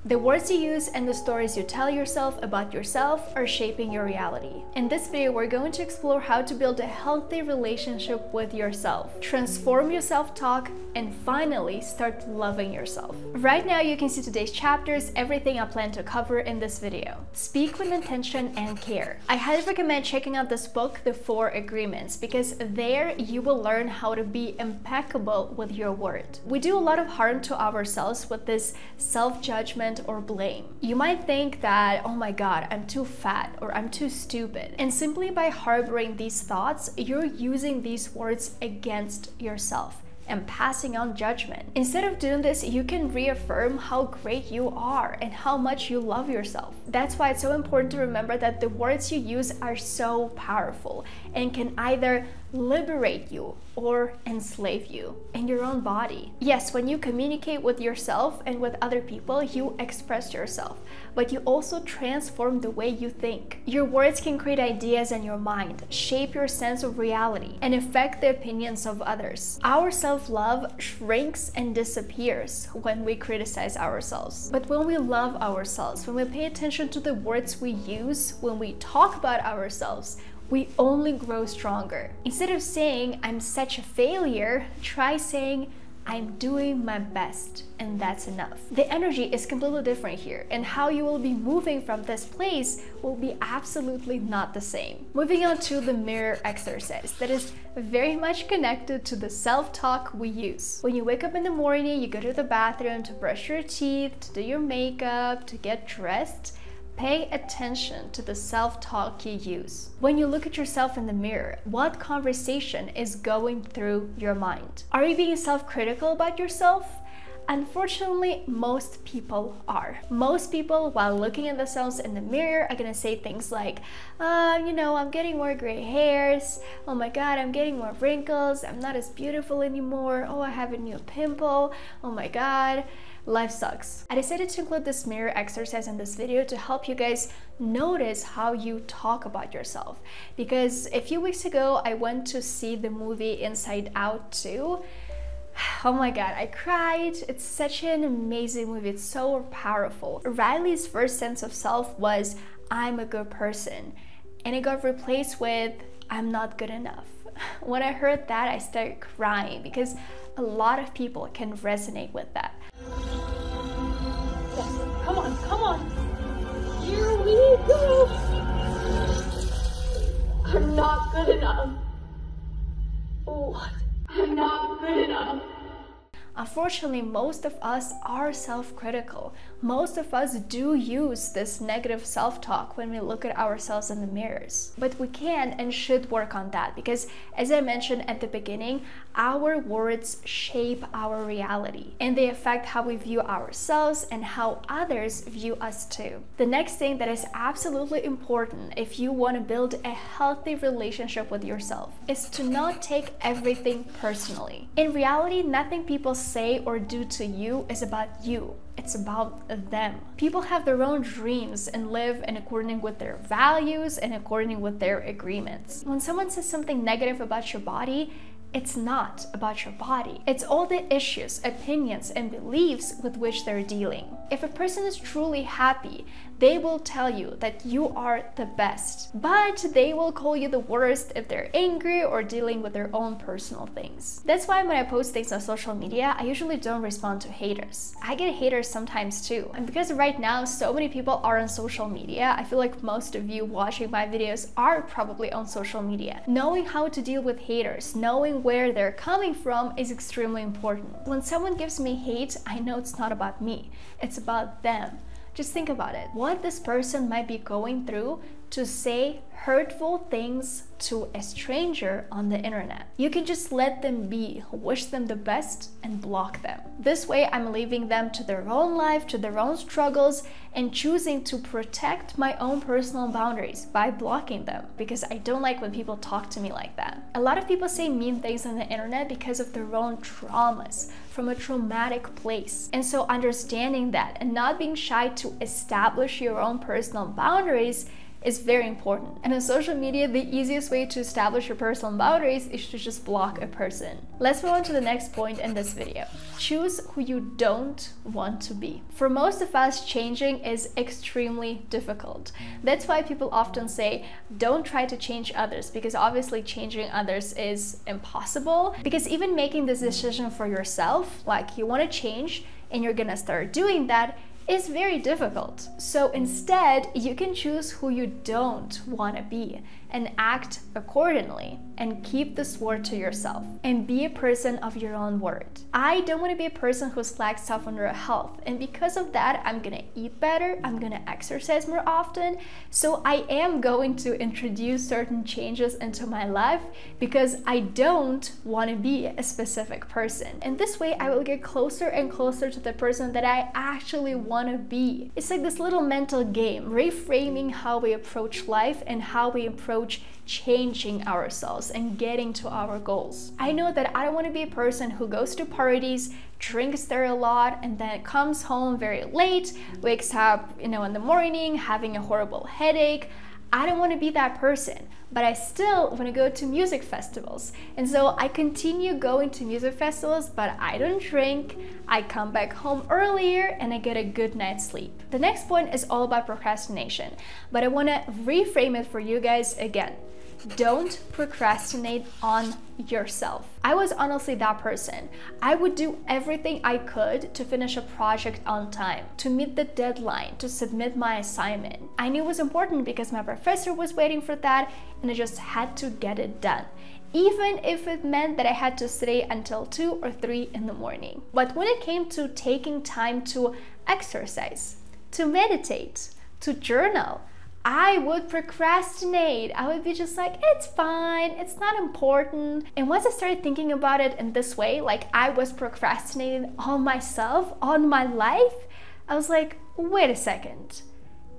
The words you use and the stories you tell yourself about yourself are shaping your reality. In this video, we're going to explore how to build a healthy relationship with yourself, transform your self-talk, and finally start loving yourself. Right now, you can see today's chapters, everything I plan to cover in this video. Speak with intention and care. I highly recommend checking out this book, The 4 Agreements, because there you will learn how to be impeccable with your word. We do a lot of harm to ourselves with this self-judgment or blame. You might think that, oh my god, I'm too fat or I'm too stupid. And simply by harboring these thoughts, you're using these words against yourself and passing on judgment. Instead of doing this, you can reaffirm how great you are and how much you love yourself. That's why it's so important to remember that the words you use are so powerful and can either liberate you or enslave you in your own body. Yes, when you communicate with yourself and with other people, you express yourself, but you also transform the way you think. Your words can create ideas in your mind, shape your sense of reality, and affect the opinions of others. Our self-love shrinks and disappears when we criticize ourselves. But when we love ourselves, when we pay attention to the words we use, when we talk about ourselves, we only grow stronger. Instead of saying, I'm such a failure, try saying, I'm doing my best, and that's enough. The energy is completely different here, and how you will be moving from this place will be absolutely not the same. Moving on to the mirror exercise that is very much connected to the self-talk we use. When you wake up in the morning, you go to the bathroom to brush your teeth, to do your makeup, to get dressed, pay attention to the self-talk you use. When you look at yourself in the mirror, what conversation is going through your mind? Are you being self-critical about yourself? Unfortunately, most people are. Most people, while looking at themselves in the mirror, are gonna say things like, I'm getting more gray hairs. Oh my god, I'm getting more wrinkles. I'm not as beautiful anymore. Oh, I have a new pimple. Oh my god. Life sucks. I decided to include this mirror exercise in this video to help you guys notice how you talk about yourself. Because a few weeks ago, I went to see the movie Inside Out 2. Oh my god, I cried. It's such an amazing movie. It's so powerful. Riley's first sense of self was, I'm a good person. And it got replaced with, I'm not good enough. When I heard that, I started crying because a lot of people can resonate with that. Yes, come on. Here we go. I'm not good enough. What? I'm not good enough. Unfortunately, most of us are self-critical. Most of us do use this negative self-talk when we look at ourselves in the mirrors. But we can and should work on that because, as I mentioned at the beginning, our words shape our reality and they affect how we view ourselves and how others view us too. The next thing that is absolutely important if you want to build a healthy relationship with yourself is to not take everything personally. In reality, nothing people say or do to you is about you. It's about them. People have their own dreams and live in according with their values and according with their agreements. When someone says something negative about your body, it's not about your body. It's all the issues, opinions, and beliefs with which they're dealing. If a person is truly happy, they will tell you that you are the best, but they will call you the worst if they're angry or dealing with their own personal things. That's why when I post things on social media, I usually don't respond to haters. I get haters sometimes too. And because right now so many people are on social media, I feel like most of you watching my videos are probably on social media. Knowing how to deal with haters, knowing where they're coming from is extremely important. When someone gives me hate, I know it's not about me, it's about them. Just think about it. What this person might be going through to say hurtful things to a stranger on the internet. You can just let them be, wish them the best, and block them. This way, I'm leaving them to their own life, to their own struggles, and choosing to protect my own personal boundaries by blocking them, because I don't like when people talk to me like that. A lot of people say mean things on the internet because of their own traumas, from a traumatic place. And so understanding that and not being shy to establish your own personal boundaries is very important. And on social media, the easiest way to establish your personal boundaries is to just block a person. Let's move on to the next point in this video. Choose who you don't want to be. For most of us, changing is extremely difficult. That's why people often say, don't try to change others, because obviously changing others is impossible. Because even making this decision for yourself, like you want to change and you're gonna start doing that, is very difficult. So instead, you can choose who you don't want to be and act accordingly, and keep this word to yourself and be a person of your own word. I don't want to be a person who slacks off on their health, and because of that, I'm gonna eat better, I'm gonna exercise more often. So I am going to introduce certain changes into my life because I don't want to be a specific person. And this way I will get closer and closer to the person that I actually want to be. It's like this little mental game, reframing how we approach life and how we approach changing ourselves and getting to our goals. I know that I don't want to be a person who goes to parties, drinks there a lot, and then comes home very late, wakes up, in the morning having a horrible headache. I don't want to be that person, but I still want to go to music festivals. And so I continue going to music festivals, but I don't drink. I come back home earlier and I get a good night's sleep. The next point is all about procrastination, but I want to reframe it for you guys again. Don't procrastinate on yourself. I was honestly that person. I would do everything I could to finish a project on time, to meet the deadline, to submit my assignment. I knew it was important because my professor was waiting for that, and I just had to get it done, even if it meant that I had to stay until 2 or 3 in the morning. But when it came to taking time to exercise, to meditate, to journal, I would procrastinate. I would be just like, it's fine, it's not important. And once I started thinking about it in this way, like I was procrastinating on myself, on my life, I was like, wait a second.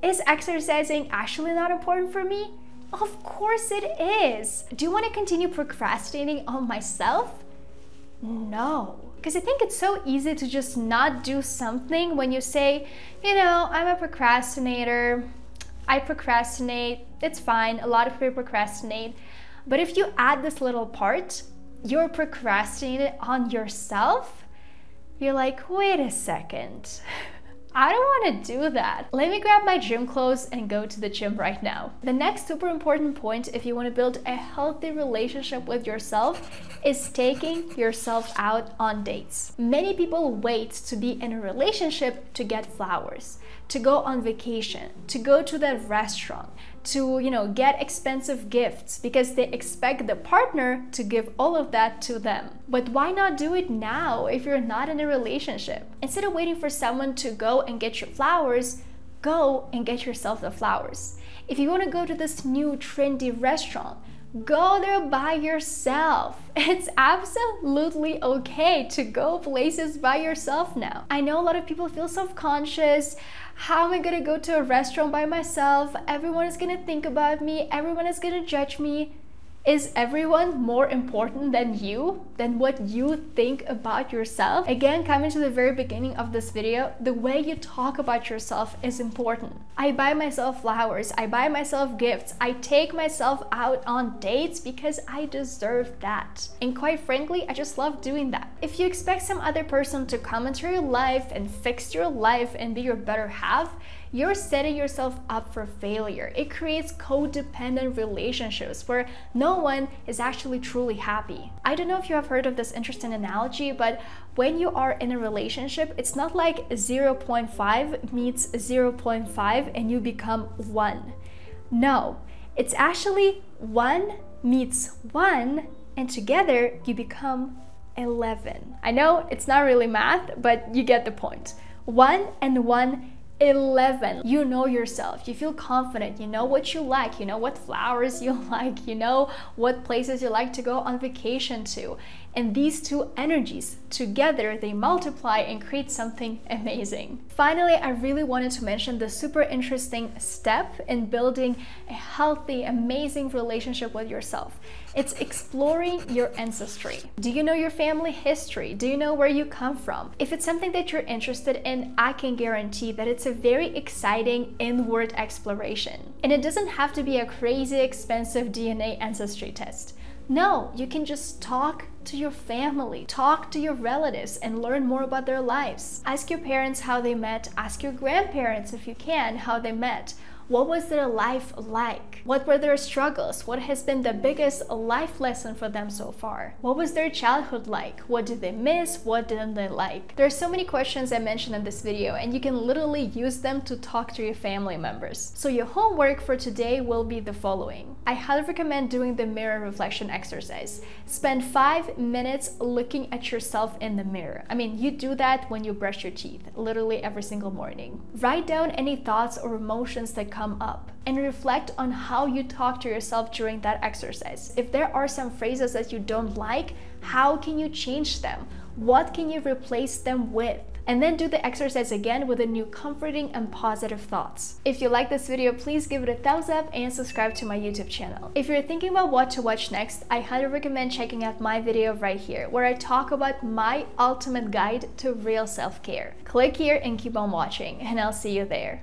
Is exercising actually not important for me? Of course it is. Do you want to continue procrastinating on myself? No. Because I think it's so easy to just not do something when you say, I'm a procrastinator. I procrastinate, it's fine, a lot of people procrastinate. But if you add this little part, you're procrastinating on yourself, you're like, wait a second, I don't want to do that. Let me grab my gym clothes and go to the gym right now. The next super important point if you want to build a healthy relationship with yourself is taking yourself out on dates. Many people wait to be in a relationship to get flowers, to go on vacation, to go to that restaurant, to get expensive gifts because they expect the partner to give all of that to them. But why not do it now if you're not in a relationship? Instead of waiting for someone to go and get you flowers, go and get yourself the flowers. If you want to go to this new trendy restaurant, go there by yourself. It's absolutely okay to go places by yourself now. I know a lot of people feel self-conscious. How am I gonna go to a restaurant by myself? Everyone is gonna think about me. Everyone is gonna judge me. Is everyone more important than you, than what you think about yourself? Again, coming to the very beginning of this video, the way you talk about yourself is important. I buy myself flowers, I buy myself gifts, I take myself out on dates because I deserve that. And quite frankly, I just love doing that. If you expect some other person to come into your life and fix your life and be your better half, you're setting yourself up for failure. It creates codependent relationships where no one is actually truly happy. I don't know if you have heard of this interesting analogy, but when you are in a relationship, it's not like 0.5 meets 0.5 and you become 1. No, it's actually 1 meets 1 and together you become 11. I know it's not really math, but you get the point. 1 and 1, 11. You know yourself, you feel confident, you know what you like, you know what flowers you like, you know what places you like to go on vacation to. And these two energies together, they multiply and create something amazing. Finally, I really wanted to mention the super interesting step in building a healthy, amazing relationship with yourself. It's exploring your ancestry. Do you know your family history? Do you know where you come from? If it's something that you're interested in, I can guarantee that it's a very exciting inward exploration. And it doesn't have to be a crazy expensive DNA ancestry test. No, you can just talk to your family, talk to your relatives, and learn more about their lives. Ask your parents how they met, ask your grandparents if you can how they met. What was their life like? What were their struggles? What has been the biggest life lesson for them so far? What was their childhood like? What did they miss? What didn't they like? There are so many questions I mentioned in this video, and you can literally use them to talk to your family members. So your homework for today will be the following. I highly recommend doing the mirror reflection exercise. Spend 5 minutes looking at yourself in the mirror. I mean, you do that when you brush your teeth, literally every single morning. Write down any thoughts or emotions that come up and reflect on how you talk to yourself during that exercise. If there are some phrases that you don't like, how can you change them? What can you replace them with? And then do the exercise again with a new comforting and positive thoughts. If you like this video, please give it a thumbs up and subscribe to my YouTube channel. If you're thinking about what to watch next, I highly recommend checking out my video right here, where I talk about my ultimate guide to real self-care. Click here and keep on watching, and I'll see you there.